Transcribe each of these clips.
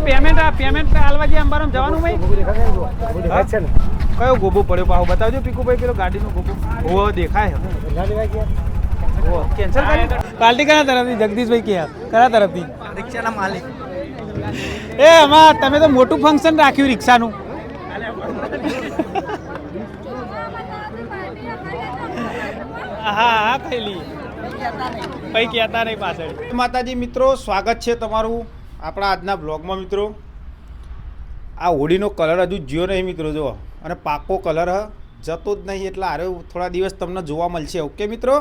Payment આલવાજી Ambaram જવાનું ભાઈ કયો ગોબો પડ્યો પાહો બતાવજો પીકુભાઈ પેલો ગાડીનો ગોબો ઓ દેખાય કેન્સલ કરી પાર્ટી કયા તરફથી જગદીશભાઈ કયા તરફથી રિક્ષાના માલિક એ આમાં તમે તો મોટું ફંક્શન રાખ્યું રિક્ષાનું હા કઈલી કઈ કહેતા નહીં પાછળ માતાજી મિત્રો સ્વાગત છે તમારું આપણા આજના બ્લોગમાં મિત્રો આ હોળીનો કલર હજુ જ્યો નહીં મિત્રો જુઓ અને પાકો કલર જતો જ નહીં એટલે આરે થોડા દિવસ તમને જોવા મળશે ઓકે મિત્રો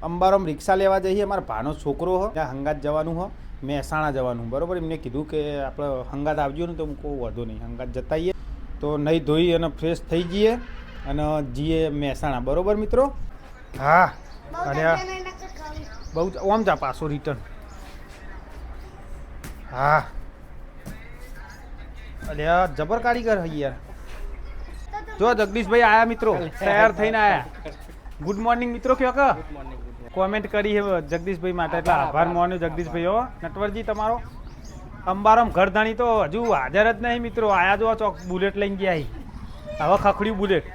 અંબારામ રિક્ષા લેવા જઈએ અમારા ભાનો છોકરો ત્યાં હંગાત જવાનું મહેસાણા જવાનું બરાબર એમને કીધું કે આપણે હંગાત આવજો ને તો હું કોઈ વધુ નહીં હંગાત જતાઈએ તો નહીં ધોઈ અને ફ્રેશ થઈ જઈએ અને જઈએ મહેસાણા બરાબર મિત્રો હા અને બહુ ઓમ જા પાછો રિટર્ન હા અરે જબર કારીગર યાર જો જગદીશભાઈ આયા મિત્રો તૈયાર થઈને આયા ગુડ મોર્નિંગ મિત્રો કયો કે કોમેન્ટ કરી હે જગદીશભાઈ માટે એટલે આભાર માન્યો જગદીશભાઈ હો નટવરજી તમારો અંબારામ ઘરધાણી તો હજુ હાજર જ નહીં મિત્રો આયા જો ચોક બુલેટ લઈને ગયા હવે ખખડ્યું બુલેટ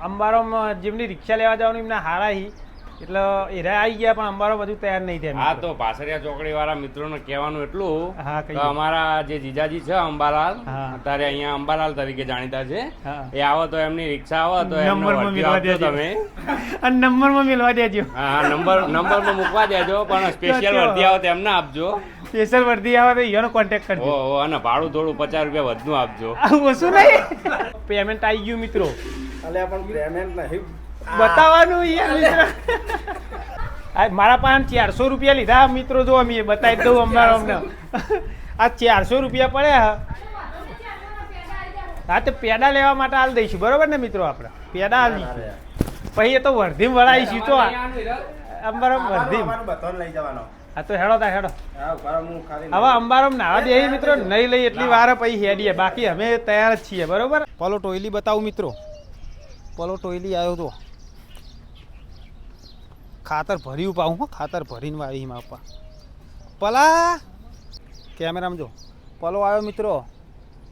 અંબારામ જેમની રિક્ષા લેવા જવાનું એમને હારા એટલે એરા આવી ગયા પણ અંબારો બધું તૈયાર નહીં થયા હા તો પાસરિયા ચોકડી વાળા મિત્રોને કહેવાનું એટલું કે અમારા જે જીજાજી છે અંબાલાલ અત્યારે અહીંયા અંબાલાલ તરીકે જાણીતા છે એ આવો તો એમની રિક્ષા આવો તો તમે નંબરમાં મેળવા દેજો હા નંબરમાં મૂકવા દેજો પણ સ્પેશિયલ વર્દી આવો તો એમને આપજો સ્પેશિયલ વર્દી આવે તો એનો કોન્ટેક્ટ કરજો અને ભાડું થોડું 50 રૂપિયા વધુ આપજો ઓછું નહીં પેમેન્ટ આવી ગયું મિત્રો અલે પણ પેમેન્ટ નહીં બતાવવાનું યાર મારા પાસે 400 રૂપિયા લીધા મિત્રો જો અમે બતાવી દઉં અમારા અમને આ 400 રૂપિયા પડ્યા હા તો પેડા લેવા માટે હાલ દઈશું બરોબર ને મિત્રો આપણે પેડા હાલ દઈશું પછી એ તો વર્ધીમ વળાવીશું તો અંબારામ વર્ધીમ લઈ જવાનો હા તો હેડો તા હેડો હવે અંબારામ નાવા દે મિત્રો નહીં લઈ એટલી વાર પછી હેડીએ બાકી અમે તૈયાર જ છીએ બરોબર પલો ટોયલી બતાવું મિત્રો પલો ટોયલી આવ્યો તો ખાતર ભર્યું પાઉં ખાતર ભરીને વાવી માપા પલા કેમેરામાં જો પલો આવ્યો મિત્રો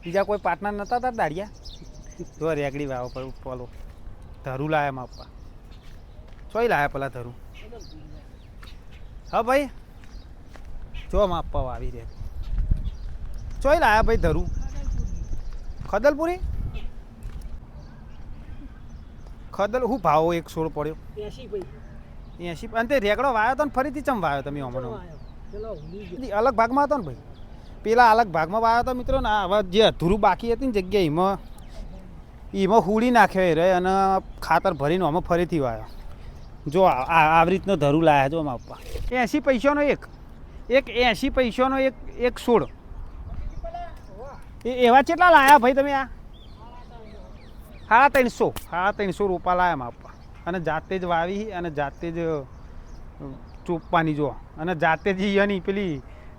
બીજા કોઈ પાર્ટનર નતા તાર દાડિયા જો રેગડી વાવો પલો ધરું લાયા માપા ચોઈ લાયા પેલા ધરું હા ભાઈ જો માપા વાવી રે ચોઈ લાયા ભાઈ ધરું ખદલપુરી ખદલ હું ભાવો એક સોળ પડ્યો 80 અને તે રેગડો વાયો તો ને ફરીથી ચમ વાયો તમે હમણાં અલગ ભાગમાં હતો ને ભાઈ પેલા અલગ ભાગમાં વાયો તો મિત્રો ને હવે જે અધૂરું બાકી હતી ને જગ્યા એમાં હુડી નાખ્યો રે અને ખાતર ભરીને આમાં ફરીથી વાયો જો આવી રીતનો ધરું લાયા જો આમાં આપવા 80 પૈસાનો એક 80 પૈસાનો એક સોળ એવા કેટલા લાયા ભાઈ તમે આ 350 રોપા લાયા આપવા અને જાતે જ વાવી અને જાતે જ ચોપવાની જો અને જાતે જ ઈયાની પેલી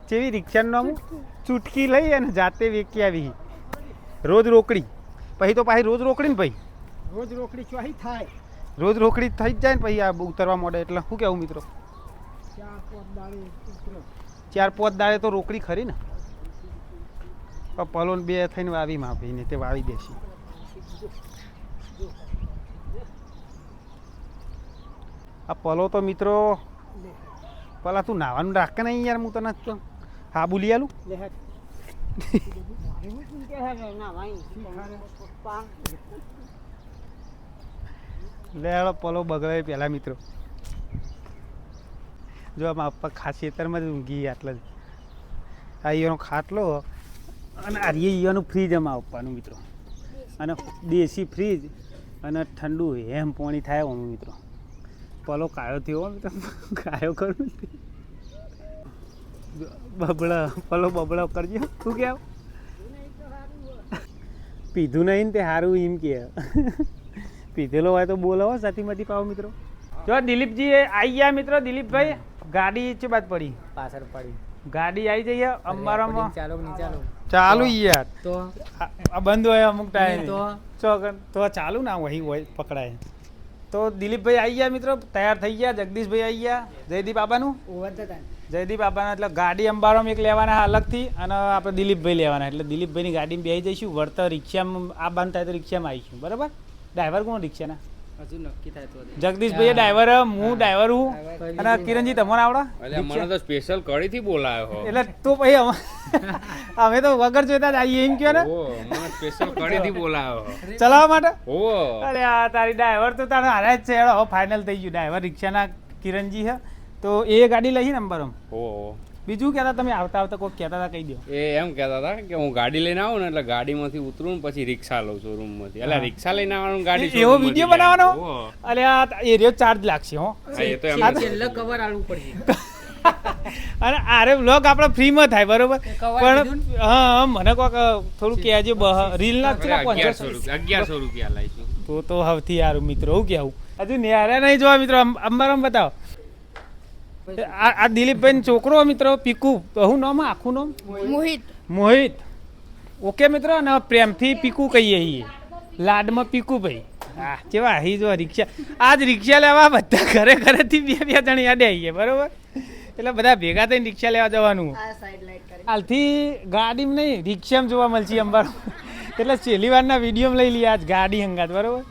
જેવી રિક્ષાનું નામ ચૂટકી લઈ અને જાતે વેચી આવી રોજ રોકડી પછી તો પાછી રોજ રોકડી ને ભાઈ રોજ રોકડી ચોહી થાય રોજ રોકડી થઈ જ જાય ને પછી આ ઉતરવા માંડે એટલે શું કહેવું મિત્રો 4-5 દાડે તો રોકડી ખરી ને પલોન 2 થઈને વાવી માપીને તે વાવી દેશી આ પલો તો મિત્રો પેલા તું નાવાનું રાખે નહીં યાર હું તને હા બોલી આલું લે પલો બગડે પેલા મિત્રો જો આમાં પપ્પા ખાસ ખેતરમાં જ ઊંઘી આટલા જ આ ઈયાનો ખાટલો અને આ ઈયાનું ફ્રીજ એમાં આપવાનું મિત્રો અને દેશી ફ્રીજ અને ઠંડુ એમ પાણી થાય અમે મિત્રો પલો કાયો થયો મિત્રો કાયો કરું બબડા પલો બબડા કરજો શું કહેવું પીધું નહીં ને તે સારું એમ કે પીધેલો હોય તો બોલાવો સાથી પાવો મિત્રો જો દિલીપજી આવી ગયા મિત્રો દિલીપભાઈ ગાડી છે બાદ પડી પાછળ પડી ગાડી આવી જઈએ અંબારામાં ચાલુ યાર તો આ બંધ હોય અમુક ટાઈમ તો ચાલુ ના વહી હોય પકડાય તો દિલીપભાઈ આવી ગયા મિત્રો તૈયાર થઈ ગયા જગદીશભાઈ આવી ગયા જયદીપ બાબાનું જયદીપ આપવાના એટલે ગાડી અંબારામાં એક લેવાના અલગથી અને આપણે દિલીપભાઈ લેવાના એટલે દિલીપભાઈની ગાડીમાં બેસી જઈશું વળતર રિક્ષામાં આ બંધ થાય તો રિક્ષામાં આવીશું બરાબર. ડ્રાઈવર કોણ રિક્ષાના? હજુ નક્કી થાય તો જગદીશભાઈ ડ્રાઈવર, હું ડ્રાઈવર હું અને કિરણજી તમને આવડે? મને તો સ્પેશિયલ કડીથી બોલાયો એટલે તો પછી અમે તો વગર જોતા જ આવીએ એમ કહો ને. મને સ્પેશિયલ કડીથી બોલાયો ચલાવવા માટે. ઓ અરે આ તારી ડ્રાઈવર તો તારે હારે જ છે. હવે ફાઇનલ થઈ ગયું. ડ્રાઈવર રિક્ષાના કિરણજી છે તો એ ગાડી લઈ ને અંબારામ. બીજું કહેતા તમે આવતા આવતા કોઈ કહેતા હતા કહી દો. એ એમ કહેતા હતા કે હું ગાડી લઈને આવું ને એટલે ગાડીમાંથી ઉતરું ને પછી રિક્ષા લઉં શોરૂમ માંથી. એટલે રિક્ષા લઈને આવવાનું ગાડી એવો વિડીયો બનાવવાનો. અરે આ એરિયો ચાર્જ લાગશે હો. એ તો એમ છેલ્લે કવર આલવું પડશે. અને આરે વ્લોગ આપણે ફ્રીમાં થાય બરોબર પણ હા મને કોક થોડું કહેજો રીલ ના 1100 રૂપિયા લઈશું તો સૌથી સારું મિત્રો. હું કેવું હજુ ન્યારે નહીં જોવા મિત્રો. અંબારામ બતાવો. આ દિલીપભાઈ છોકરો મિત્રો પીકુ. હું નામ આખું નામ? મોહિત. ઓકે મિત્રો. અને પ્રેમથી પીકુ કહીએ છીએ. લાડમાં પીકુ ભાઈ. હા કેવા અહીં જો રિક્ષા. આજ રિક્ષા લેવા બધા ઘરે ઘરેથી બે જણ યાદ આવીએ બરોબર. એટલે બધા ભેગા થઈને રિક્ષા લેવા જવાનું. હાલથી ગાડીમાં નહીં રિક્ષામાં જોવા મળશે અંબાર. એટલે છેલ્લી વારના વિડીયોમાં લઈ લઈએ આજ ગાડી હંગાત બરોબર.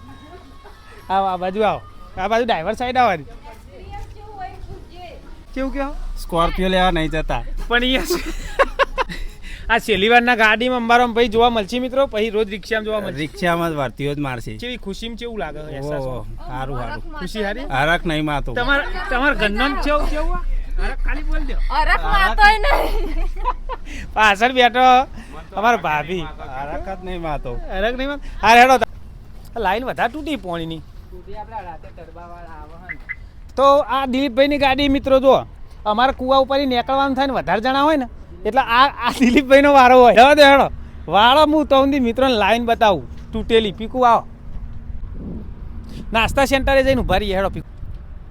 આવો આ બાજુ આવો. આ બાજુ ડ્રાઈવર સાઈડ આવવાની. કેવું કહો? સ્કોર્પિયો લેવા નહીં જતા પણ અહીંયા આ છેલ્લી વારના ગાડીમાં અંબારામ ભાઈ જોવા મળશે મિત્રો. પછી રોજ રિક્ષામાં જોવા મળશે. રિક્ષામાં જ વર્તીઓ જ મારશે. કેવી ખુશીમાં કેવું લાગે? સારું સારું. ખુશી હારી. હરખ નહીં માતો. તમારા ઘરનો કેવું કેવું? હરખ ખાલી બોલ દો. હરખ માતોય નહીં. પાછળ બેઠો અમારા ભાભી. હરખ જ નહીં માતો. હરખ નહીં માતો. હા હેડો. લાઈન વધારે તૂટી પોણીની. તો આ દિલીપભાઈની ગાડી મિત્રો જો અમારા કુવા ઉપર નીકળવાનું થાય ને વધારે જણા હોય ને એટલે આ દિલીપભાઈનો વારો હોય. હેડો હેડો વાળો હું તો મિત્રોને લાઈન બતાવું તૂટેલી. પીકુ આવો. નાસ્તા સેન્ટરે જઈને ઉભા રહીએ. હેડો પીકુ.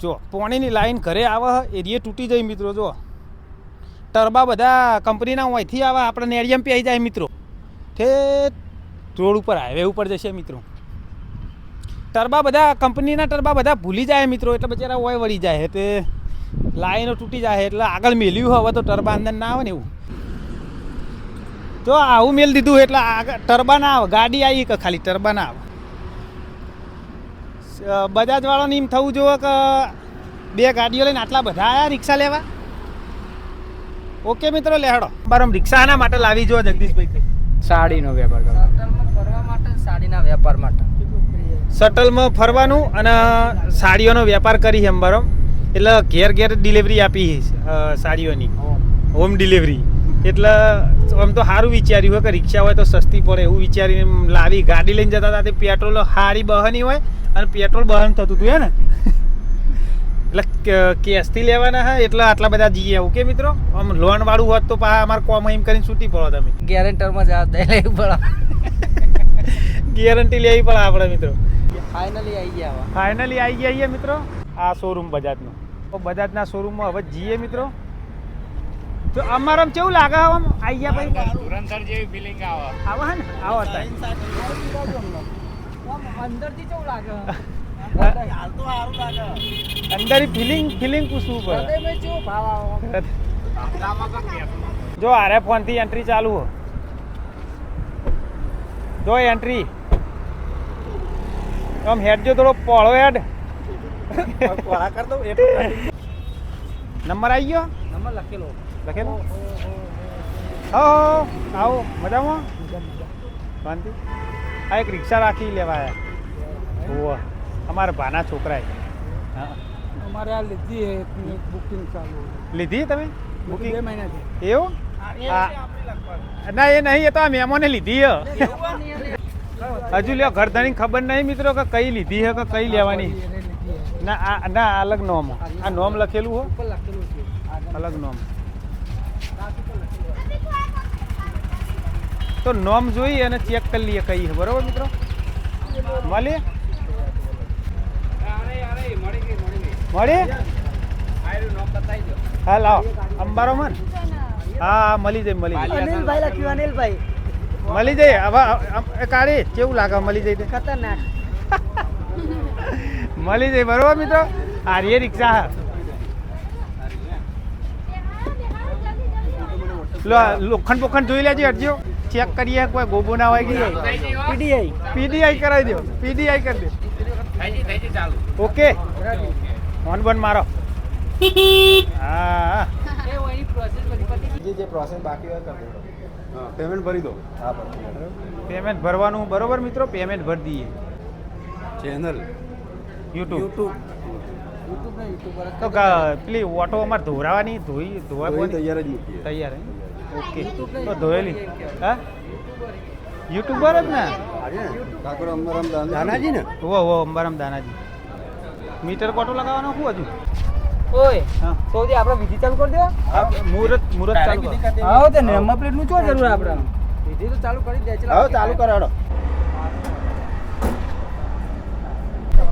જો પોણીની લાઈન ઘરે આવે એરિયે તૂટી જાય મિત્રો. જો ટરબા બધા કંપનીના અહીંથી આવે આપણે નેરિયમ પી આવી જાય મિત્રો. તે રોડ ઉપર હાઈવે ઉપર જશે મિત્રો. ટરબા બધા કંપનીના ટરબા બધા ભૂલી જાય મિત્રો. એટલે બચારા ઓય વળી જાય તે લાઈનો તૂટી જાય એટલે આગળ મેલ્યું હવે તો ટરબા અંદર ના આવે ને એવું. તો આવું મેલ દીધું એટલે આગળ ટરબા ના આવે. ગાડી આવી કે ખાલી ટરબા ના આવે. બજાજ વાળાને એમ થવું જોઈએ કે બે ગાડીઓ લઈને આટલા બધા આવ્યા રિક્ષા લેવા. ઓકે મિત્રો લેહડો. બરાબર રિક્ષા આના માટે લાવી જો જગદીશભાઈ. સાડીનો વેપાર કરો. શટલમાં ફરવા માટે, સાડીના વેપાર માટે. શટલમાં ફરવાનું અને સાડીઓનો વેપાર કરી અંબારો. એટલે ઘેર ઘેર ડિલિવરી આપી સાડીઓની હોમ ડિલિવરી. એટલે આમ તો સારું વિચાર્યું હોય કે રિક્ષા હોય તો સસ્તી પડે એવું વિચારીને લાવી. ગાડી લઈને જતા હતા તે પેટ્રોલ હારી બહની હોય અને પેટ્રોલ બહન થતું હતું હે ને. એટલે કેસથી લેવાના હા એટલે આટલા બધા જઈએ. ઓકે મિત્રો. આમ લોન વાળું હોત તો પાછા અમારે કોમ એમ કરીને છૂટી પડો તમે. ગેરેન્ટરમાં જવા દે લેવું પડે. ગેરંટી લેવી પડે આપણે મિત્રો. ફાઇનલી આવી ગયા. ફાઇનલી આવી ગયા મિત્રો. આ શોરૂમ બજાજનો. બજાજના શોરૂમમાં હવે જઈએ મિત્રો. તો અમારામ કેવું લાગે આમ આવી ગયા ભાઈ? ધુરંધર જેવી ફિલિંગ આવે. આવો હે ને આવો હતા. અંદરથી કેવું લાગે? અંદર ફિલિંગ પૂછવું પડે. હૃદયમાં કેવો ભાવ આવે? જો આરે ફોનથી એન્ટ્રી ચાલુ હો. જો એન્ટ્રી આમ હેડ જો થોડો પોળો હેડ. નંબર આવી ગયો. નંબર લખેલો. લખેલો. હો આવો મજામાં શાંતિ. આ એક રિક્ષા રાખી લેવા આવ્યા. અમારા ભાના છોકરાએ અમારે આ લીધી બુકિંગ ચાલુ. લીધી તમે બુકિંગ? 2 મહિનાથી. એવું? ના એ નહીં. એ તો આ મેમોને લીધી હે. હજુ લ્યો ઘર ધણી ખબર નહીં મિત્રો કે કઈ લીધી હે કે કઈ લેવાની. ના ના અલગ નોમ. આ નોમ લખેલું હો. અલગ નોમ. તો નોમ જોઈ અને ચેક કરી લઈએ કઈ બરોબર મિત્રો. મળીએ મળી. હા લાવો અંબારો મન. હા મળી જાય મળી જાય. અનિલભાઈ લખ્યું. અનિલભાઈ મળી જાય. હવે કાઢી કેવું લાગે? મળી જાય ખતરનાક. મળી જાય બરોબર મિત્રો. આ રિક્ષા લોખંડ બોખંડ જોઈ લેજો હટજો ચેક કરીએ કોઈ ગોબો ના હોય કે પીડીઆઈ કરાવી દો પીડીઆઈ કરી દે ઓકે ફોન બંધ મારો હા જે પ્રોસેસ બાકી હોય કરી દો પેમેન્ટ ભરી દો હા પેમેન્ટ ભરવાનું બરોબર મિત્રો પેમેન્ટ ભરી દઈએ ચેનલ યુટ્યુબ તો પેલી ઓટો અમારે ધોરાવાની ધોવા તૈયાર જ મૂકીએ તૈયાર ઓકે તો ધોયેલી હા યુટ્યુબર જ ને કાકરો અંબારામ દાનાજી ને ઓ અંબારામ દાનાજી મીટર કોટો લગાવવાનો શું હજુ ઓય સૌથી આપણે વિધિ ચાલુ કરી દો મુહૂર્ત ચાલુ હા તે નંબર પ્લેટ નું શું જરૂર આપણે વિધિ તો ચાલુ કરી દે હા ચાલુ કરાડો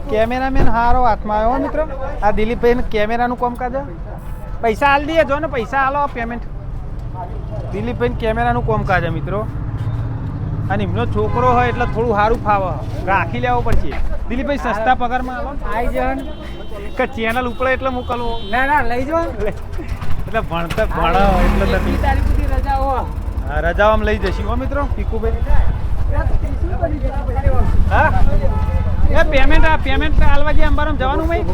કેમેરામેન હારો હાથમાં આવ્યો મિત્ર આ દિલીપભાઈ કેમેરાનું કામકાજ પૈસા હાલ દઈએ જો ને પૈસા હાલો પેમેન્ટ દિલીપભાઈ કેમેરાનું કામકાજ મિત્રો અને એમનો છોકરો હોય એટલે થોડું સારું ફાવે રાખી લેવો પડશે દિલીપભાઈ સસ્તા પગારમાં આવો આઈ જન કે ચેનલ ઉપડે એટલે મોકલવો ના લઈ જો એટલે ભણતર ભણો એટલે તમે તારીખ સુધી રજા હો હા રજાઓમાં લઈ જશું હો મિત્રો પીકુભાઈ હા એ પેમેન્ટ હાલવા જે અંબારામ જવાનું ભાઈ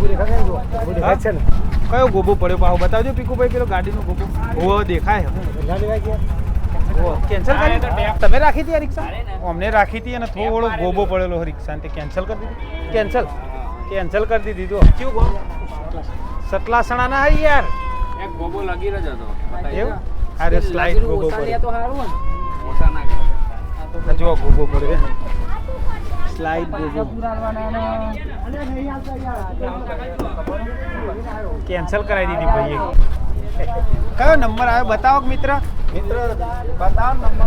કયો ગોબો પડ્યો પાહો બતાવજો પીકુભાઈ પેલો ગાડીનો ગોબો ઓ દેખાય કેન્સલ કરી તમે રાખી હતી આ રિક્ષા અમને રાખી હતી અને થોડો ગોબો પડેલો રિક્ષા ને કેન્સલ કરી દીધી કેન્સલ કરી દીધી તો કેવું સતલાસણા ના હઈ યાર એક ગોબો લગી રહ્યો હતો એવું અરે સ્લાઇડ ગોબો પડ્યો તો હારું ઓછા ના કરે જો ગોબો પડ્યો સ્લાઇડ કેન્સલ કરાવી દીધી ભાઈ કયો નંબર આવ્યો બતાવો મિત્ર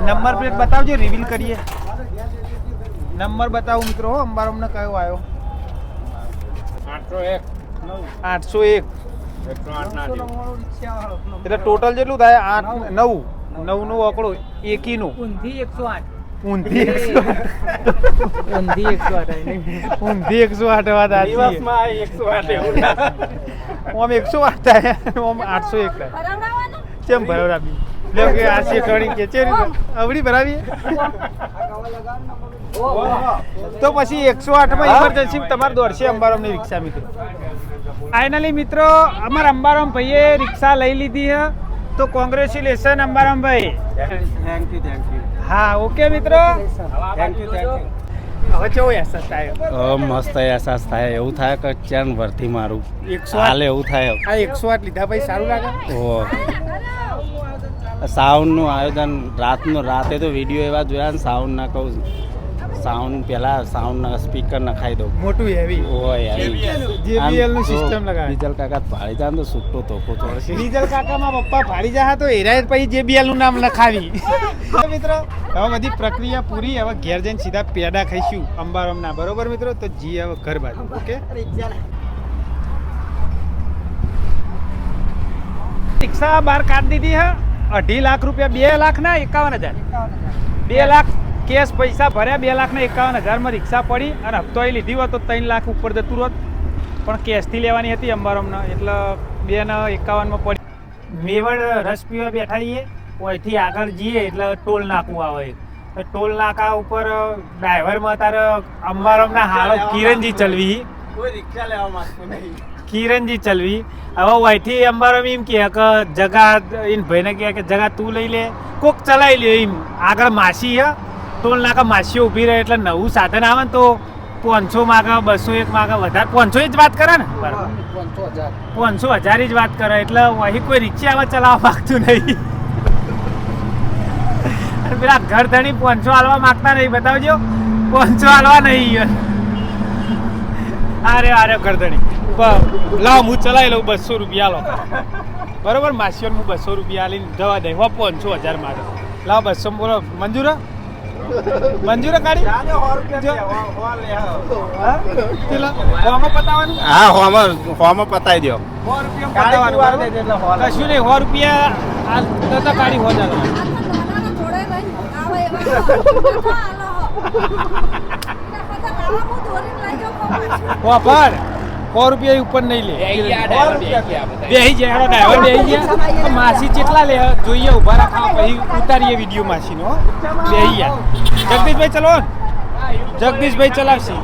નંબર પ્લેટ બતાવજો રિવીલ કરીએ નંબર બતાવો મિત્રો હો અંબારામને કયો આવ્યો 801 એટલે ટોટલ જેટલું થાય 8 9 નો આંકડો એકી નો ઊંધી 108 ઊંધી 108 વાત આજી દિવસમાં 108 એવું ઓમ 108 થાય ઓમ 801 થાય કેમ ભરાવરાવી લે કે આ શેકડી કે ચેરી આવડી ભરાવી તો પછી 108 માં ઇમરજન્સી તમારે દોડશે અંબારામની રિક્ષા મિત્રો ફાઇનલી મિત્રો અમારા અંબારામ ભાઈએ રિક્ષા લઈ લીધી છે તો કોંગ્રેચ્યુલેશન અંબારામ ભાઈ થેન્ક યુ હા ઓકે મિત્રો થેન્ક યુ હવે કેવો અહેસાસ થાય મસ્ત અહેસાસ થાય એવું થાય કે ચેન વર્થી મારું હાલે એવું થાય આ 108 લીધા ભાઈ સારું લાગે ઓ સાઉન્ડનું આયોજન રાતે તો વિડીયો એવા જોયા ને સાઉન્ડના કહું સાઉન્ડ પહેલા સાઉન્ડના સ્પીકર નખાઈ દઉં મોટું હેવી ઓય JBL નું સિસ્ટમ લગાવે ડીઝલ કાકા ભાડી જાય તો છૂટો તોકો ચોરશે ડીઝલ કાકામાં પપ્પા ભાડી જાય તો એરાય પછી JBL નું નામ લખાવી મિત્રો હવે બધી પ્રક્રિયા પૂરી હવે ઘેર જઈને સીધા પેડા ખાઈશું અંબારામના બરોબર મિત્રો તો જી હવે ઘર બાજુ ઓકે રિક્ષા બહાર કાઢી દીધી હે 2.5 લાખ રૂપિયા 2 લાખ ના 51,000 2 લાખ કેશ પૈસા ભર્યા 2 લાખ ને 51,000 માં રિક્ષા પડી અને હપ્તો એ લીધી હોત તો 3 લાખ ઉપર જતું હોત પણ કેશથી લેવાની હતી અંબારામના એટલે 2,51,000 માં પડી મેવડ રસ પીવા બેઠા છીએ ઓયથી આગળ જઈએ એટલે ટોલ નાકું આવે ટોલ નાકા ઉપર ડ્રાઈવરમાં તારે અંબારામના હાલો કિરણજી ચલવી કોઈ રિક્ષા લેવા માંગતો નહીં કિરણજી ચલવી હવે ઓયથી અંબારામ એમ કે જગા એને ભાઈને કે જગા તું લઈ લે કોક ચલાવી લે એમ આગળ માસી હે ટોલ નાકા માસીઓ ઊભી રહે એટલે નવું સાધન આવે ને તો 500 માગે 201 માગે વધારે 500 જ વાત કરે ને બરાબર 500,000 જ વાત કરે એટલે અહીં કોઈ રિક્ષા આવા ચલાવવા માંગતું નહીં પેલા ઘર ધણી 500 હાલવા માંગતા નહીં બતાવજો 500 હાલવા નહીં અરે ઘર ધણી લાવ હું ચલાવી લઉં 200 રૂપિયા લો બરોબર માસીઓને હું 200 રૂપિયા લઈને જવા દઈ 500,000 માટે લાવ 200 બોલો મંજૂર કાઢી હા હોમાં પતાવી દો કશું નહીં 100 રૂપિયા કાઢી હો જાય 100 રૂપિયા ઉપર નહીં લે બેહી ગયા, driver બેહી ગયા બધા. બેહી જાય હેડો ડ્રાઈવર બેહી ગયા માસી કેટલા લે જોઈએ ઉભા રાખા પછી ઉતારીએ વિડીયો માસીનો હો. બેહી ગયા જગદીશભાઈ ચલો જગદીશભાઈ ચલાવશે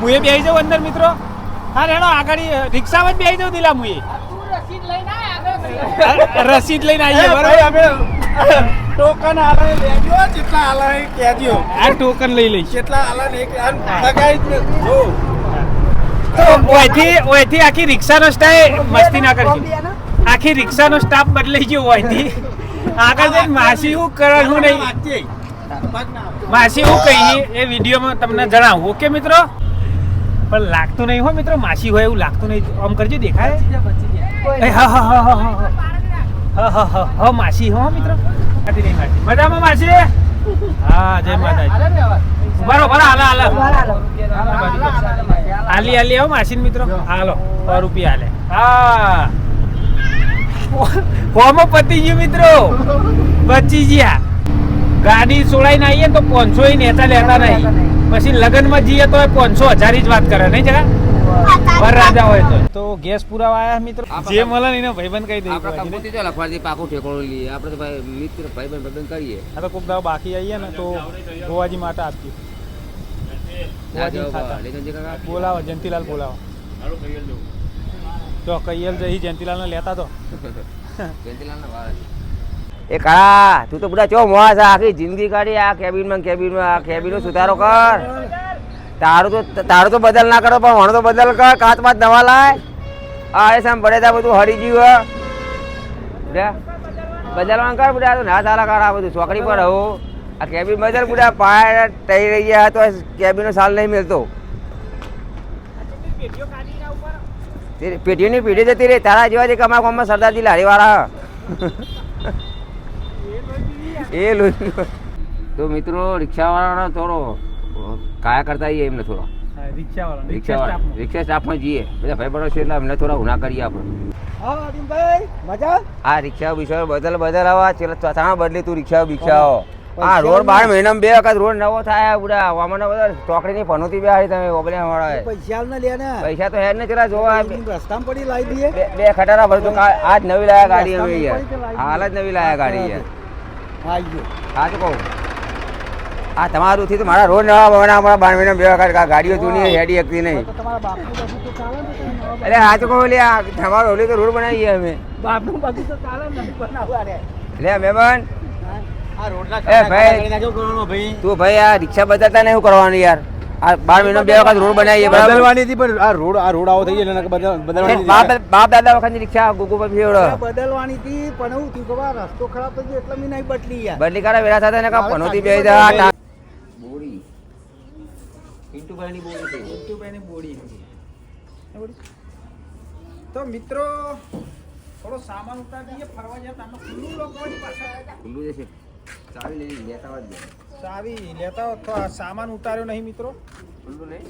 હું એ બેહી જાઉં અંદર મિત્રો હા હેડો આગળ રિક્ષામાં જ બેહી જાઉં દિલા હું રસીદ લઈને આવીએ બરાબર ટોકન આલે લેજો જેટલા આલે કહેજો આ ટોકન લઈ લઈશ કેટલા આલે ને એક લગાઈ જો તો ઓયથી આખી રિક્ષાનો સ્ટાફ મસ્તી ના કરજો આખી રિક્ષાનો સ્ટાફ બદલાઈ ગયો ઓયથી આગળ જઈને માસી હું કરે હું નહીં માસી હું કહી એ વિડીયોમાં તમને જણાવું ઓકે મિત્રો પણ લાગતું નહીં હો મિત્રો માસી હોય એવું લાગતું નહીં આમ કરજો દેખાય હા હા હા હા હા હા હા હા માસી હો મિત્રો મજામાં માસી હા જય માતાજી બરોબર હાલો આલી આલી આવો માસી મિત્રો હાલો 100 રૂપિયા હાલે હા હોમો પતી ગયું મિત્રો બચી ગયા ગાડી છોડાઈને આવીએ તો 500 નેતા લેતા નહીં પછી લગ્નમાં જઈએ તો 500,000 જ વાત કરે નહીં જરા વરરાજા હોય તો ગેસ પુરાવા આયા મિત્રો જે મળે ને એને ભાઈબંધ કહી દઈએ આપણે કંપની તો લખવાથી પાકું ઠેકોણું લઈએ આપણે તો ભાઈ મિત્ર ભાઈબંધ કરીએ આ તો કોક દાવ બાકી આવીએ ને તો ગોવાજી માટે આપીએ બોલાવો જયંતિલાલ બોલાવો તો કૈયલ જઈ જયંતિલાલ ને લેતા તો એ કાળા તું તો બધા ચો મોવા છે આખી જિંદગી કાઢી આ કેબિનમાં આ કેબિનનો સુધારો કર તારું તો બદલ ના કરો પણ વણ તો બદલ કર કાચ પાચ નવા લાય આ એ સામ પડે બધું હરી ગયું બદલવાનું કર બધા તો ના સારા કર આ બધું ચોકડી પર હો આ કેબિન બદલ બધા પાય તઈ રહી ગયા તો કેબિનનો સાલ નહીં મળતો પેઢીની પેઢી જતી રહી તારા જેવા છે કે અમારા ગામમાં સરદારજી લારીવાળા એ લોહી તો મિત્રો રિક્ષાવાળાનો થોડો કાયા કરતા આવીએ એમને થોડો રિક્ષા સ્ટાફમાં જઈએ બધા ભાઈ બનો છે એટલે અમને થોડા ઉના કરીએ આપણે આ રિક્ષા બિક્ષા બદલ આવા ચોથા બદલી તું રિક્ષા બિક્ષાઓ આ રોડ 12 મહિનામાં 2 વખત રોડ નવો થાય બુડા વામનો બધા ચોકડીની પનોતી બે હારી તમે ઓબલે વાળા પૈસા તો હેડ ને ચલા જોવા રસ્તામાં પડી લાવી દઈએ બે ખટારા ભર તો આજ નવી લાયા ગાડી અમે યાર હાલ જ નવી લાયા ગાડી યાર હા તો કહું આ તમારું થી તો મારા રોડ નવા બના હમણાં 12 મહિના 2 વખત ગાડીઓ જૂની હેડી શકતી નહીં અરે હા તો કહું લે તમારો ઓલી તો રોડ બનાવીએ અમે લે મહેમાન તું ભાઈ આ રિક્ષા બદલતા ને શું કરવાનું યાર આ 12 મહિના 2 વખત રોડ બનાવીએ બદલવાની હતી પણ આ રોડ આવો થઈ ગયો બદલવાની બાપ દાદા વખતની રિક્ષા ગોગો પર ફેવડો બદલવાની હતી પણ હું થયું ખબર રસ્તો ખરાબ થઈ ગયો એટલે મેં નહીં બદલી યાર બદલી કાઢા વેરા સાથે ને કા પનોતી બે દા બોડી પિન્ટુભાઈની બોડી તો મિત્રો થોડો સામાન ઉતાર દઈએ ફરવા જતા આમાં ખુલ્લું લોકોની પાછળ ખુલ્લું જશે ચાવી લઈ લેતા આવ ચાવી લેતા હો તો આ સામાન ઉતાર્યો નહીં મિત્રો ખુલ્લું નહીં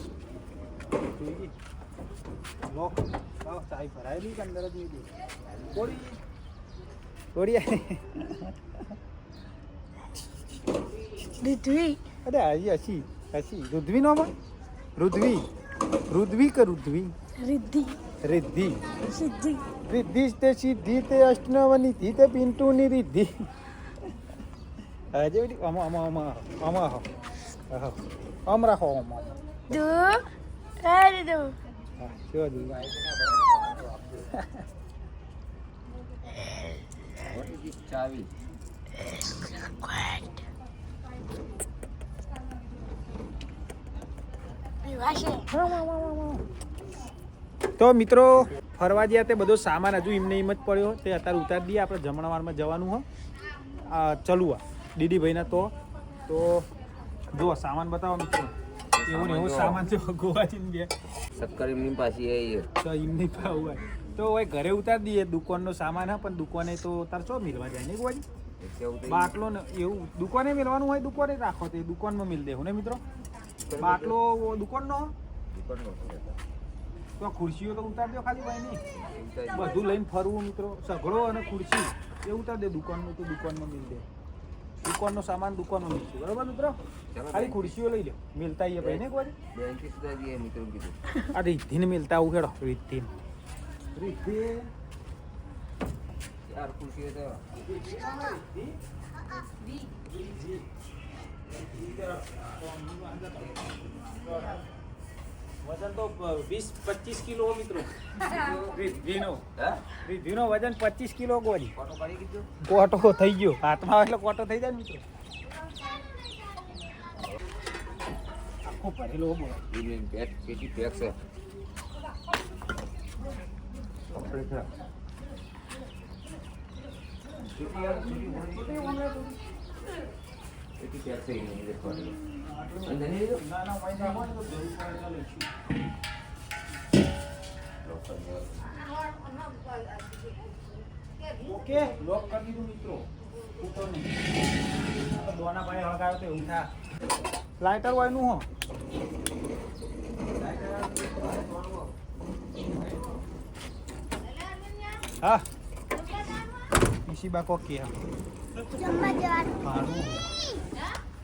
લોક ચાવી ભરાયેલી કે અંદર જ બોડી બોડી ऋत्वी અરે આવી હસી રુદ્વી નો રુદ્વી કે રુદ્વી रिद्धि રિદ્ધિ सिद्धि રિદ્ધિ તે સિદ્ધિ તે અષ્ટનવની ધી તે પિન્ટુની રિદ્ધિ હજે બેટી આમાં રાખો दो अरे दो ચાવી તો મિત્રો ફરવા ગયા તે બધો સામાન હજુ એમને એમ જ પડ્યો તે અત્યારે ઉતારી દઈએ આપણે જમણવારમાં જવાનું હો ચલુઆ દીદીભાઈના તો જો સામાન બતાવો મિત્રો એવું ને એવું સામાન છે ગોવાજીને બે સક્કર એમની પાછી આવી તો એમની પાવું તો હવે ઘરે ઉતારી દઈએ દુકાનનો સામાન હા પણ દુકાને તો તાર ચો મિલવા જાય ને ગોવાજી બાટલો ને એવું દુકાને મિલવાનું હોય દુકાને રાખો તે દુકાનમાં મિલ દેવું ને મિત્રો બાટલો દુકાનનો તો ખુરશીઓ તો ઉતાર દો ખાલી ભાઈ નહીં બધું લઈને ફરવું મિત્રો સઘળો અને ખુરશી એ ઉતાર દે દુકાનનું તો દુકાનમાં મિલ દે દુકાનનો સામાન દુકાનનો લઈશું, બરોબર મિત્રો? ખાલી ખુરશીઓ લઈ લો, મિલતા આવીએ ભાઈ ને કોઈ બેંકી સુધા જઈએ મિત્રો કીધું. આ રીતિને મિલતા આવું ખેડો રીતિ ચાર ખુરશીઓ તો વજન તો 20-25 કિલો મિત્રો. રીતિનો વજન 25 કિલો ગોળી. ફોટો પાડી કીધું. કોટો થઈ ગયો હાથમાં એટલે કોટો થઈ જાય ને મિત્રો. આખો ભરેલો બોલો. પેટી પેક છે. પેટી પેક છે એની અંદર ફોટો. અંદર નહીં લીધું? ના ના ભાઈ ના હોય તો જરૂર પડે તો લઈશું. ઓકે લોક કરી દીધું મિત્રો. ફૂટો નહીં. દોના પાડે હળગાવ્યો તો એવું થાય. લાઇટર હોય નું હો. હા ઈસી બાકો કે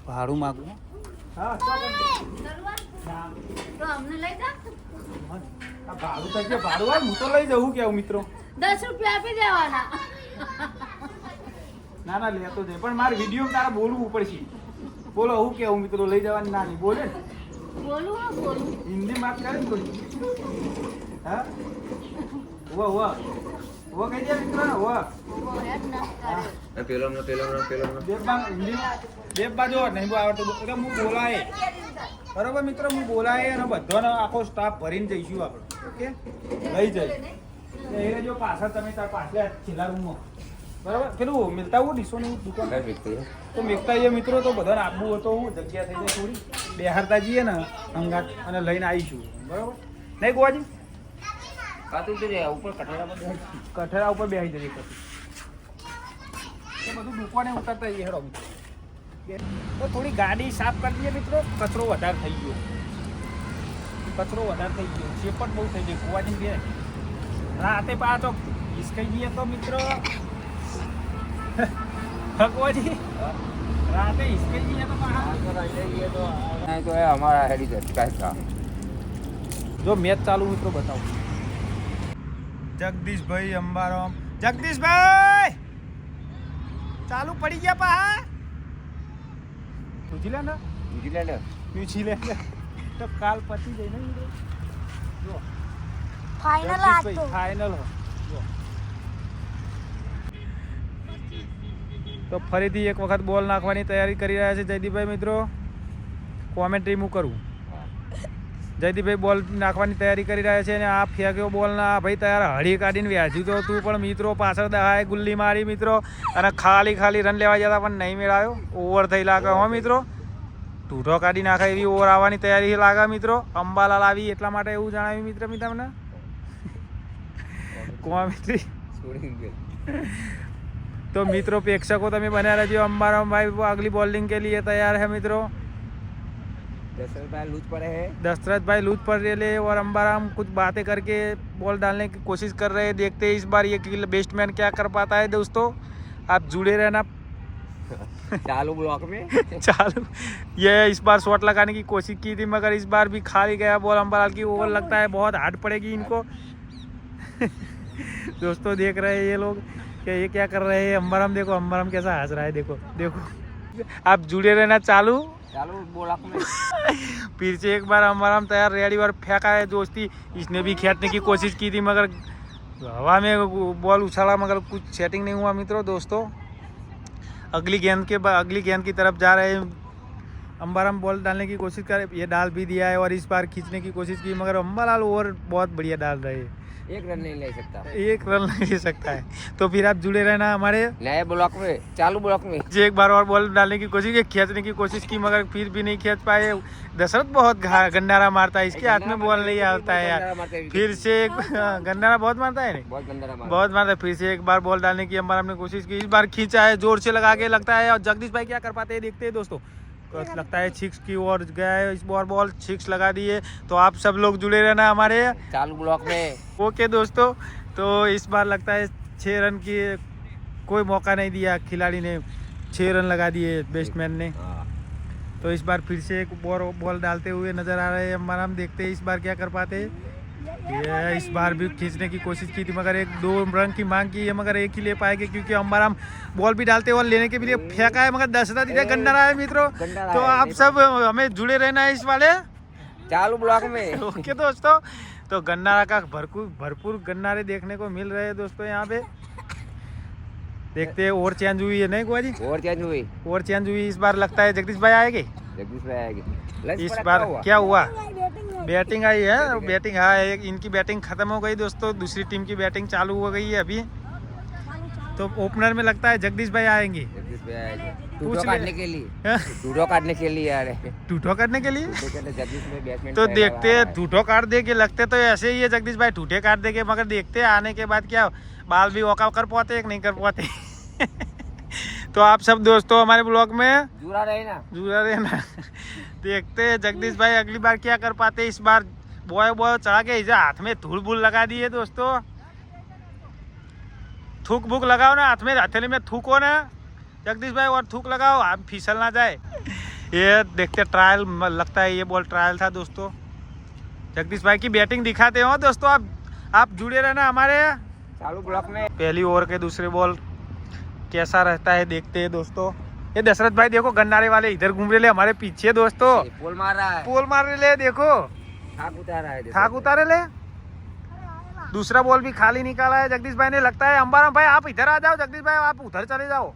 ભાડું માગું. હા તો અમને લઈ જા. ભાડું થઈ ગયું ભાડું હોય હું તો લઈ જવું કેવું મિત્રો. 10 રૂપિયા આપી દેવાના. ના ના લેતો જાય પણ મારે વિડીયો તારે બોલવું પડશે. બોલો હું કેવું મિત્રો લઈ જવાની નાની બોલે ને બોલું હા બોલું. હિન્દી વાત કરે ને થોડી. હા વાહ કહી દે મિત્રો વાહ. પેલો દેવબા હિન્દી દેવબા જો નહીં આવડતું એટલે હું બોલાય બરોબર મિત્રો. હું બોલાય અને બધાનો આખો સ્ટાફ ભરીને જઈશું આપણે. ઓકે લઈ જઈએ એ જો પાછળ તમે તાર પાછળ છેલ્લા રૂમમાં બરાબર પેલું મિલતા હું ડીશોની દુકાન તો મેકતા જઈએ મિત્રો. તો બધાને આપવું હતો હું જગ્યા થઈ જાય થોડી બેહારતા જઈએ ને અંગાત અને લઈને આવીશું બરાબર નહીં ગોવાજી. કાતું તો જાય ઉપર કઠેડા પર કઠેરા ઉપર બેસી જઈએ પછી એ બધું દુકાને ઉતરતા જઈએ હેડો મિત્રો. તો થોડી ગાડી સાફ કરી દઈએ મિત્રો. કચરો વધારે થઈ ગયો ચેપટ બહુ થઈ ગઈ ગોવાજી બે રાતે પાછો હિસકાઈ દઈએ તો મિત્રો. ભગવાજી રાતે હિસકાઈ દઈએ તો પાછા તો અમારા હેડી જતા જો મેચ ચાલુ મિત્રો બતાવું. જગદીશભાઈ અંબારામ જગદીશભાઈ ચાલુ પડી ગયા પા. ન્યુઝીલેન્ડ તો કાલ પતી જઈ ને જો ફાઇનલ આજ તો. ફાઇનલ તો ફરીથી એક વખત બોલ નાખવાની તૈયારી કરી રહ્યા છે જયદીપભાઈ મિત્રો. કોમેન્ટ્રી હું કરું. જયદીપભાઈ બોલ નાખવાની તૈયારી કરી રહ્યા છે અને આ ફેંક્યો બોલ ના ભાઈ તૈયાર હળી કાઢીને વ્યાજ્યું તો તું પણ મિત્રો પાછળ દહાએ ગુલ્લી મારી મિત્રો અને ખાલી રન લેવા જતા પણ નહીં મેળાયો. ઓવર થઈ લાગે હો મિત્રો. ઢૂઢો કાઢી નાખે એવી ઓવર આવવાની તૈયારી લાગે મિત્રો. અંબાલાલ આવી એટલા માટે એવું જણાવ્યું મિત્ર તમને કોમેન્ટ્રી. तो मित्रों प्रेक्षकों तमें बने रहिए. अंबाराम भाई वो अगली बॉलिंग के लिए तैयार है मित्रों. दशरथ भाई लूज पर रहे और अंबाराम कुछ बातें करके बॉल डालने की कोशिश कर रहे हैं. देखते हैं इस बार ये बेस्टमैन क्या कर पाता है. दोस्तों आप जुड़े रहना चालू ब्लॉक में. चालू ये इस बार शॉट लगाने की कोशिश की थी मगर इस बार भी खाली गया बॉल अंबालाल की. ओवर लगता है बहुत हार्ड पड़ेगी इनको. दोस्तों देख रहे हैं ये लोग कि ये क्या कर रहे हैं. अंबाराम देखो अंबाराम कैसा हंस रहा है. देखो आप जुड़े रहना. चालू ब्लॉक में फिर से एक बार अंबाराम तैयार रेडी और फेंका है दोस्ती. इसने भी खींचने की कोशिश की थी मगर हवा में बॉल उछाला मगर कुछ सेटिंग नहीं हुआ मित्रों. दोस्तों अगली गेंद की तरफ जा रहे हैं. अंबाराम बॉल डालने की कोशिश करे. ये डाल भी दिया है और इस बार खींचने की कोशिश की मगर अंबालाल ओवर बहुत बढ़िया डाल रहे हैं. एक रन नहीं ले सकता है. तो फिर आप जुड़े रहना हमारे नए ब्लॉक में. चालू ब्लॉक में एक बार और बॉल डालने की कोशिश की. खींचने की कोशिश की मगर फिर भी नहीं खींच पाए. दशरथ बहुत गंडारा मारता है. इसके हाथ में बॉल नहीं आता है यार. फिर से एक गंडारा बहुत मारता है बहुत मारता है. फिर से एक बार बॉल डालने की अंबाराम ने कोशिश की. इस बार खींचा है जोर से लगा के लगता है. और जगदीश भाई क्या कर पाते हैं देखते हैं दोस्तों. लगता है सिक्स की ओर गया है. इस बार बॉल सिक्स लगा दिए. तो आप सब लोग जुड़े रहना हमारे चालू ब्लॉक में. ओके दोस्तों. तो इस बार लगता है 6 रन की कोई मौका नहीं दिया खिलाड़ी ने. 6 रन लगा दिए बैट्समैन ने। हाँ। तो इस बार फिर से एक बॉल डालते हुए नजर आ रहे हैं अंबाराम। देखते हैं इस बार क्या कर पाते हैं। ये इस बार भी खींचने की कोशिश की थी मगर 1-2 रन की मांग की है मगर एक ही ले पाएंगे क्योंकि अंबाराम बॉल भी डालते और लेने के भी लिए फेंका है मगर दशरथ इधर गंडा रहा है मित्रों। तो आप सब हमें जुड़े रहना है इस वाले चालू ब्लॉक में। ओके दोस्तों, तो गन्नारा का भरपूर गन्नारे देखने को मिल रहे हैं दोस्तों यहाँ पे। देखते हैं और चेंज हुई है नहीं कुआ जी? और चेंज हुई इस बार लगता है जगदीश भाई आएंगे। जगदीश भाई आएगी। इस बार क्या हुआ? बैटिंग आई है, बैटिंग है। इनकी बैटिंग खत्म हो गई दोस्तों, दूसरी टीम की बैटिंग चालू हो गई है अभी। तो ओपनर में लगता है जगदीश भाई आएंगे। जगदीश भाई आएगी पूछ टूटो ले। काटने के लिए। टूटो काटने के लिए आ रहे हैं। टूटो करने के लिए जगदीश भाई बैट्समैन तो देखते हैं टूटो काट दे के लगते तो ऐसे ही है जगदीश भाई, टूटे काट दे के मगर देखते हैं आने के बाद क्या बाल भी वॉकआउट कर पाते नहीं कर पाते। तो आप सब दोस्तों हमारे ब्लॉग में जुड़ा रहे ना। देखते हैं जगदीश भाई अगली बार क्या कर पाते। इस बार बॉय चढ़ा के इसे हाथ में धूल भूल लगा दिए दोस्तों। थूक भूक लगाओ ना, हाथ में हथेली में थूको ना जगदीश भाई और थूक लगाओ, आप फिसल ना जाए। ये देखते ट्रायल, लगता है ये बॉल ट्रायल था दोस्तों। जगदीश भाई की बैटिंग दिखाते हो दोस्तों, आप जुड़े रहना हमारे चालू ब्लॉक में। पहली ओवर के दूसरे बॉल कैसा रहता है देखते हैं दोस्तों। ये दशरथ भाई देखो गन्नारे वाले इधर घूम रहे ले हमारे पीछे दोस्तों, पोल मार रहा है। पोल मार रहे ले देखो, थाक उतारा है। थाक उतारे ले। दूसरा बॉल भी खाली निकाला है जगदीश भाई ने। लगता है अंबाराम भाई आप इधर आ जाओ, जगदीश भाई आप उधर चले जाओ।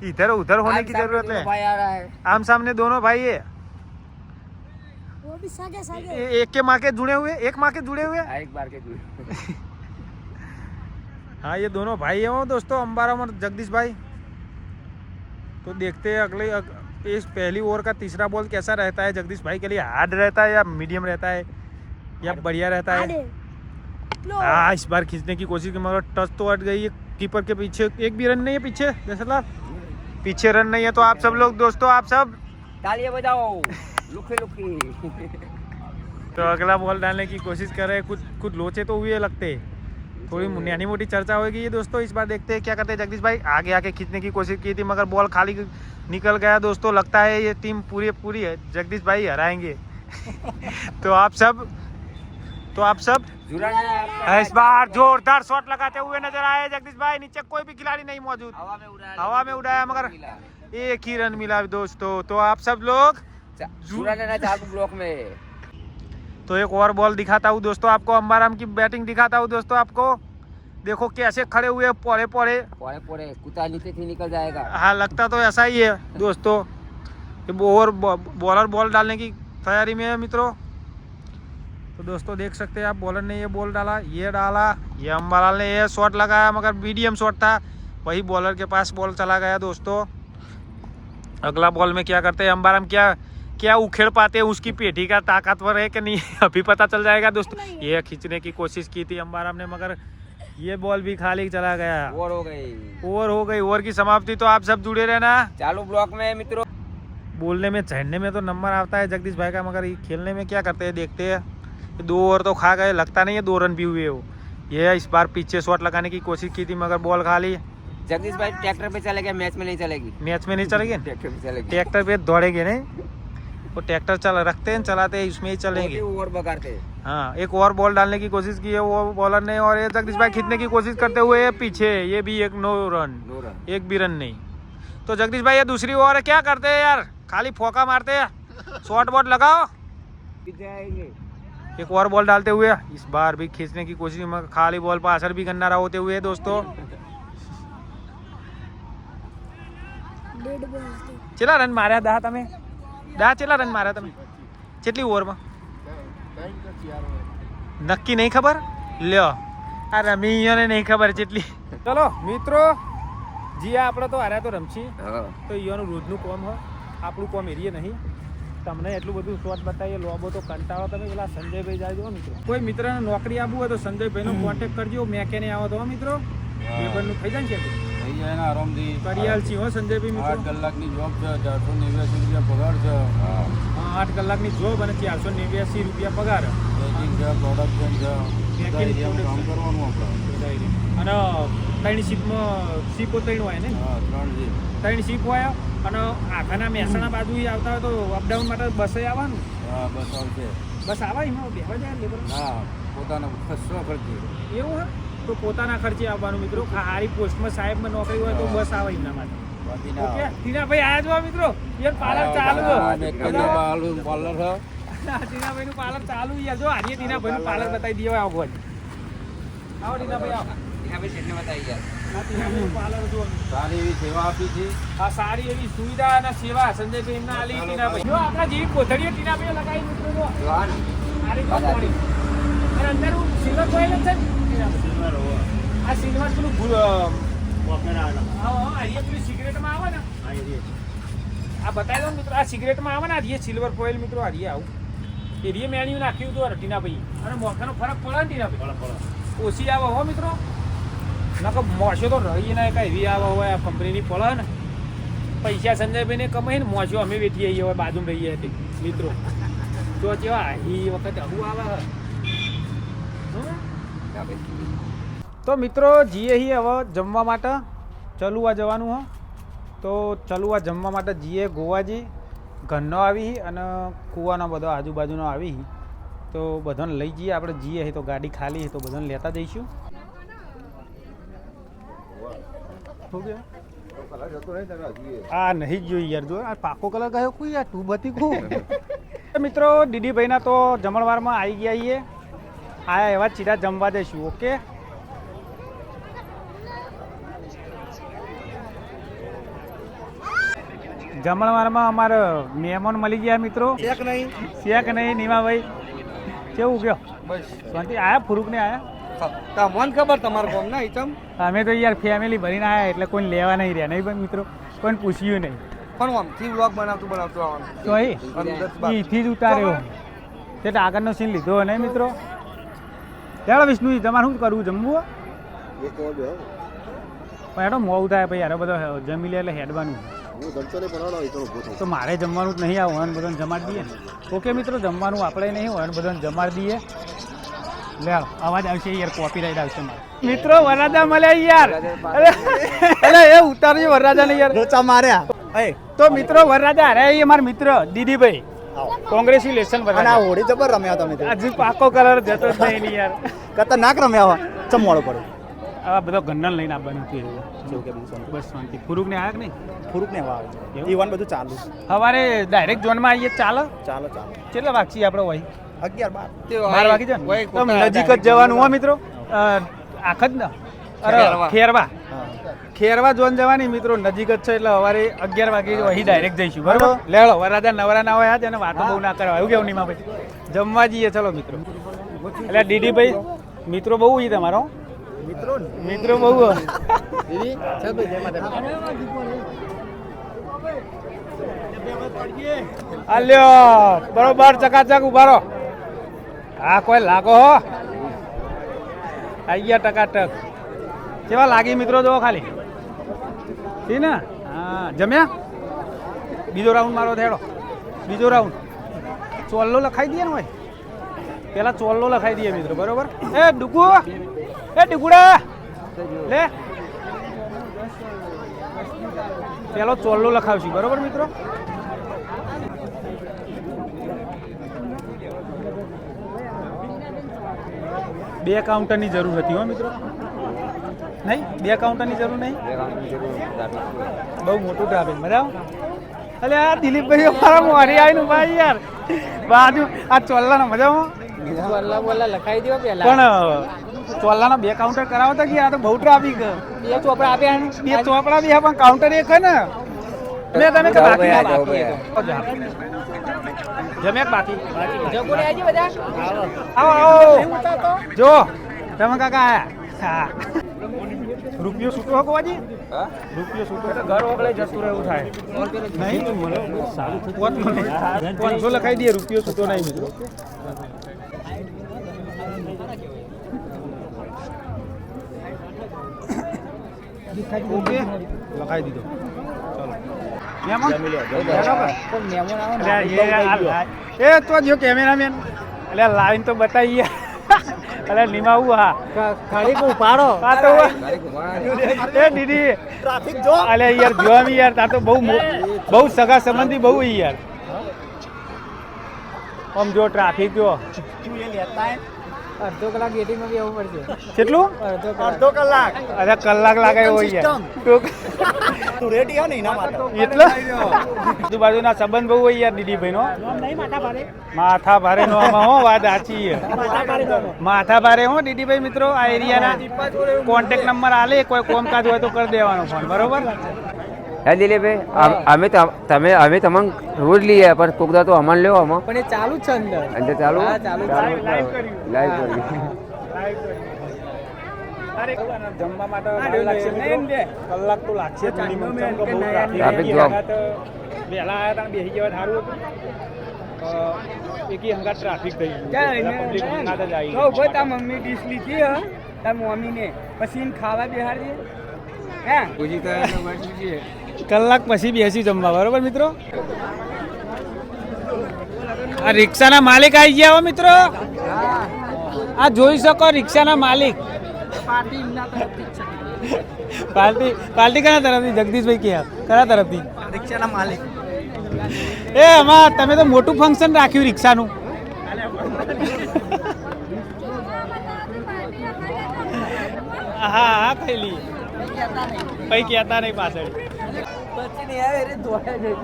इधर उधर होने की जरूरत है। भाई आ रहा है। आम सामने दोनों भाई है। वो भी सगे एक के माँ के जुड़े हुए, एक माँ के जुड़े हुए। एक बार के जुड़े। हाँ ये दोनों भाई है वो दोस्तों, अंबाराम और जगदीश भाई। तो देखते हैं अगले इस पहली ओवर का तीसरा बॉल कैसा रहता है जगदीश भाई के लिए। हार्ड रहता है या मीडियम रहता है या बढ़िया रहता है। हाँ इस बार खींचने की कोशिश की मगर टच तो हट गई है कीपर के पीछे। एक भी रन नहीं है पीछे, जैसा पीछे रन नहीं है। तो आप सब लोग दोस्तों, आप सब तालियां बजाओ, लुकी। तो अगला बॉल डालने की कोशिश कर रहे हैं। कुछ लोचे तो हुए लगते, थोड़ी नानी मोटी चर्चा होगी ये दोस्तों। इस बार देखते हैं क्या करते हैं जगदीश भाई। आगे आके खींचने की कोशिश की थी मगर बॉल खाली निकल गया दोस्तों। लगता है ये टीम पूरी है, जगदीश भाई हराएंगे। तो आप सब इस बार जोरदार शॉट लगाते हुए नजर आए जगदीश भाई। नीचे कोई भी खिलाड़ी नहीं मौजूद, हवा में उड़ाया मगर एक ही रन मिला दोस्तों। तो आप सब लोग चालू ब्लॉक में। तो एक और बॉल दिखाता हूँ दोस्तों आपको, अंबाराम की बैटिंग दिखाता हूँ दोस्तों आपको। देखो कैसे खड़े हुए पोड़े कुत्ता नीचे से निकल जाएगा। हाँ लगता तो ऐसा ही है दोस्तों। और बॉलर बॉल डालने की तैयारी में है मित्रों। तो दोस्तों देख सकते हैं आप, बॉलर ने ये बॉल डाला, ये अंबालाल ने ये शॉट लगाया मगर मीडियम शॉट था, वही बॉलर के पास बॉल चला गया दोस्तों। अगला बॉल में क्या करते हैं अंबाराम, क्या उखेड़ पाते हैं उसकी पेटी का ताकतवर है कि नहीं अभी पता चल जाएगा दोस्तों। ये खींचने की कोशिश की थी अंबाराम ने मगर ये बॉल भी खाली चला गया। ओवर हो गई। ओवर की समाप्ति। तो आप सब जुड़े रहना चालू ब्लॉक में मित्रों। बोलने में चढ़ने में तो नंबर आता है जगदीश भाई का मगर ये खेलने में क्या करते हैं देखते हैं। 2 ओवर तो खा गए, लगता नहीं है 2 रन भी हुए हो। ये इस बार पीछे शॉट लगाने की कोशिश की थी मगर बॉल खाली। जगदीश भाई ट्रैक्टर पे चले गए, मैच में नहीं चलेगी। ट्रैक्टर पे चलेगी, ट्रैक्टर पे दौड़ेंगे नहीं, वो ट्रैक्टर चलाते हैं उसमें ही चलेंगे। ओवर बगाड़ते। हाँ एक और बॉल डालने की कोशिश की है वो बॉलर ने और ये जगदीश भाई खींचने की कोशिश करते हुए पीछे, ये भी एक नो रन, एक भी रन नहीं। तो जगदीश भाई ये दूसरी ओवर है, क्या करते हैं यार, खाली फोका मारते हैं। शॉर्ट बॉल लगाओ, एक और बॉल डालते हुए इस बार भी खींचने की कोशिश मगर खाली बॉल पर असर भी करना रहा होते हुए दोस्तों। चला रन मार्या दहा તમે ચેટલા રન માર્યા તમે કેટલી ઓવરમાં નક્કી નહીં ખબર લ્યો આ રમીઓને નહીં ખબર જેટલી। ચલો મિત્રો જીયા આપણે તો હાર્યા તો રમશી તો ઈયોનું રોજનું કોમ હોય, આપણું કોમ એરીએ નહીં। તમને એટલું બધું શોર્ટ બતાવીએ લોબો તો કંટાળો તમે પેલા સંજયભાઈ જાજો મિત્રો। કોઈ મિત્રને નોકરી આપવું હોય તો સંજયભાઈનો કોન્ટેક્ટ કરજો, મેકેને આવો તો મિત્રો પેપરનું થઈ જાય ને કે આરામથી કરિયાલ છીએ હો સંજયભાઈ મિત્રો। 8 કલાકની જોબ છે, 489 રૂપિયા પગાર છે। 8 કલાકની જોબ અને 489 રૂપિયા પગાર। પેકિંગ છે, પ્રોડક્શન છે। કામ કરવાનું આપણે. અને ત્રણ સીપો ત્રણ હોય ને હા, 3 જી. ત્રણ સીપ હોય અને આખાના મહેસાણા બાજુ આવતા હોય તો અપડાઉન માટે બસે આવવાનું હા, બસ આવશે. બસ આવે એમાં બેવા જાય લેબર ના, પોતાનો ખર્ચો ખર્ચી. એવું હોય તો પોતાના ખર્ચે આવવાનું મિત્રો હારી પોસ્ટમાં સાહેબમાં નોકરી હોય તો બસ આવે એમના માટે બાકી ના ઓકે આવે. ટીનાભાઈ આયા જો મિત્રો યાર પાર્લર ચાલુ આ મેકડીના પાર્લર છે. ટીનાભાઈ નું પાર્લર ચાલુ યાર જો આજે ટીનાભાઈ નું પાર્લર બતાવી દઈએ આવો આવો ટીનાભાઈ આવો આપણે શેઠને બતાવી ગયા. આ ટીનાભાઈનું પાર્લર જો સારી એવી સેવા આપી છે. આ સારી એવી સુવિધા અને સેવા સંજયભાઈ એમના આલી ટીનાભાઈ જો આપણા જેવી કોથળીઓ ટીનાભાઈ લગાવી મિત્રો જો આરી કોથળી અને અંદર સિલ્વર કોઈલ છે ને ટીનાભાઈ? આ સિલ્વર પેલું આ પેલી સિગરેટમાં આવે ને આ બતાવી દો મિત્રો આ સિગરેટમાં આવે ને આ સિલ્વર ફોઇલ મિત્રો આ આવું એ રિયે મેન્યુ નાખ્યું હતું ટીનાભાઈ અને મોખાનો ફરક પડે ને ટીનાભાઈ ઓછી આવે હો મિત્રો નકર મોસો તો રહી ના કાંઈ એવી આવે હોય આ કંપનીની પડે ને પૈસા સંજયભાઈને કમાઈને મોસો અમે વેઠીએ હવે બાજુમાં રહીએ હતી મિત્રો તો કેવા એ વખતે આવું આવે તો મિત્રો જીએ હવે જમવા માટે ચલુવા જવાનું હો તો ચલુવા જમવા માટે જીએ ગોવાજી ઘરનો આવી અને કૂવાનો બધો આજુબાજુનો આવી તો બધાને લઈ જઈએ આપણે જઈએ તો ગાડી ખાલી તો બધાને લેતા જઈશું આ નહીં જોઈ યાર જો આ પાકો કલર કયો કોઈ યાર તું બતી કો મિત્રો દીદીભાઈના તો જમણવારમાં આવી ગયા છીએ આયા એવા ચીરા જમવા દઈશું ઓકે જમણવારમાં અમારે મહેમાન મળી ગયા મિત્રો શેક નહીં નીમાભાઈ કેવું ગયો બસ શાંતિ આયા ફુરુક ને આયા તમને ખબર તમારું કોમ ના ઈચમ અમે તો યાર ફેમિલી ભરીને આયા એટલે કોઈ લેવા નહીં રહ્યા નહીં પણ મિત્રો કોઈને પૂછ્યું નહીં પણ આમથી વ્લોગ બનાવતું આવવાનું તો અહીંથી જ ઉતાર્યો તે તો આગળનો સીન લીધો નહીં મિત્રો ચાલો વિષ્ણુ તમારે શું કરવું જમવું પણ એનો મોડું થાય ભાઈ યાર બધો જમી લે એટલે હેડવાનું તો મારે જમવાનું જ નહીં આવે બધાને જમાડી દઈએ ઓકે મિત્રો જમવાનું આપણે નહીં હોય બધાને જમાડી દઈએ લે અવાજ આવશે યાર કોપીરાઈટ આવશે મારે મિત્રો વરરાજા મળ્યા યાર અરે એ ઉતારજો વરરાજાને યાર લોચા માર્યા તો મિત્રો વરરાજા અરે એ અમારા મિત્ર દીદીભાઈ કોંગ્રેચ્યુલેશન અને આ હોળી જબર રમ્યા તમે હજુ પાકો કલર જતો જ નહીં ને યાર ખતરનાક રમ્યા હોય ચમ મોડો પડ્યો આવા બધો ગન્નલ લઈને આવવાનું હતું બસ શાંતિ ફુરુક ને આવ્યા કે નહીં ફૂરુક ને આવે ઈવન બધું ચાલુ સવારે ડાયરેક્ટ ઝોનમાં આવીએ ચાલો ચાલો કેટલા વાગશી આપણે હોય 11 12 વાગી જાય ને તો નજીક જ જવાનું હોય મિત્રો આખ જ ને અરે ખેરવા જોન જવાની મિત્રો નજીક જ છે એટલે સવારે 11 વાગે અહીં ડાયરેક્ટ જઈશું બરાબર લેડો વરાજા નવરા ના હોય અને વાતો બહુ ના કરવા એવું કેવું નહીં ભાઈ જમવા જઈએ ચલો મિત્રો એટલે દીદીભાઈ મિત્રો બહુ છે તમારો મિત્રો બહુ આલ્યો બરોબર ચકાચક ઉભા રહો હા કોઈ લાગો હો આઈ ગયા ટકાટક કેવા લાગી મિત્રો જો ખાલી ઠીક ને હા જમ્યા બીજો રાઉન્ડ મારો થેડો બીજો રાઉન્ડ ચોલ્લો લખાઈ દઈએ ને ભાઈ પેલા ચોલ્લો લખાઈ દઈએ મિત્રો બરોબર એ ડુકુ એ ડુકુડા લે પેલો ચોલ્લો લખાવશું બરોબર મિત્રો બે કાઉન્ટરની જરૂર હતી હો મિત્રો નહીં બે કાઉન્ટરની જરૂર નહીં બહુ મોટું ટ્રાફિક બરાબર અલે આ દિલીપભાઈ અમારા મોરી આવીને ભાઈ યાર બાજુ આ ચોલ્લાનો મજામાં લખાઈ દો પેલા પણ ચોલ્લાના બે કાઉન્ટર કરાવતા કે આ તો બહુ ટ્રાફિક બે ચોપડા આપ્યા બે ચોપડા બી પણ કાઉન્ટર એક છે ને મેં તમે કે બાકી જમ્યા બાકી આવો જો તમે કાકા આયા હા રૂપિયો છૂટો હકો વાજી રૂપિયો છૂટો તો ઘર વગડે જતું રહેવું થાય નહીં સારું 500 લખાઈ દઈએ રૂપિયો છૂટો નહીં મિત્રો ઓકે લખાઈ દીધો ચલો એ તો જો કેમેરામેન એટલે લાવીને તો બતાવીએ અલે નિમાવું હા ખાડી કો ઉપાડો આ તો એ દીદી ટ્રાફિક જો અલે યાર જોમી યાર તા તો બહુ સગા સંબંધી બહુ યાર આમ જો ટ્રાફિક જો અડધો કલાક વેટિંગમાં બી આવવું પડશે કેટલું અડધો કલાક અરે કલાક લાગે એવો યાર તું રેડી હો ને એના માટે એટલે આજુબાજુના સંબંધ બહુ હોય યાર દીદીભાઈ નો નહીં માથા ભારે માથા ભારે નો આમાં હો વાત સાચી છે માથા ભારે હો દીદીભાઈ મિત્રો આ એરિયાના કોન્ટેક્ટ નંબર આલે કોઈ કોમકાજ હોય તો કરી દેવાનો ફોન બરોબર હે દિલીપભાઈ અમે તમને રોજ લઈએ પણ કોકદા તો અમન લેવો આમાં પણ એ ચાલુ જ છે અંદર અંદર ચાલુ હા, ચાલુ જ. લાઈવ કરી જમવા માટે લાગશે કલાક તો લાગશે ટ્રાફિક જામ. વહેલા આવ્યા હતા બેસી જવા સારું હતું એકી હંગા ટ્રાફિક થઈ ગયું પબ્લિક હંગાત જ આવી ગઈ. તાર મમ્મી ડીશ લીધી હે તાર મમ્મીને પછી એને ખાવા બેહાડીએ હે પૂછી તો એટલે બેઠી છીએ. કલાક પછી બેસી જમવા બરોબર મિત્રો આ રિક્ષાના માલિક આવી ગયા હો મિત્રો આ જોઈ શકો રિક્ષાના માલિક પાર્ટી કના તરફથી જગદીશભાઈ કે કના તરફથી રિક્ષાના માલિક એ આમાં તમે તો મોટું ફંક્શન રાખ્યું રિક્ષાનું હા હા ખાઈ કઈ કહેતા નહીં પાછળ પછી નહીં આવે એટલે દોડે જઈ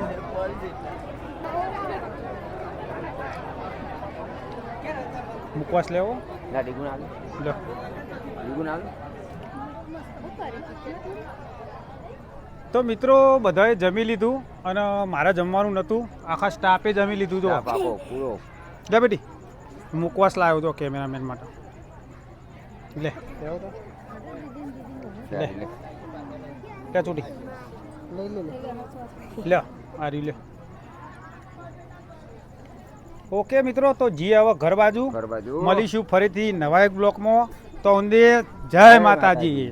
મુકવાસ લેવો ના ડીગુણ આવે લો ડીગુણ આવે તો મિત્રો બધાએ જમી લીધું અને મારે જમવાનું નહોતું આખા સ્ટાફે જમી લીધું તો પાકો પૂરો લે બેટી મુકવાસ લાવ્યો તો કેમેરામેન માટે લે લેવો તો લે ક્યાં છૂટી લે આ રહ્યું લે ઓકે મિત્રો તો જી હવે ઘર બાજુ ઘર બાજુ મળીશું ફરીથી નવા એક બ્લોકમાં તો ઊંધે જય માતાજી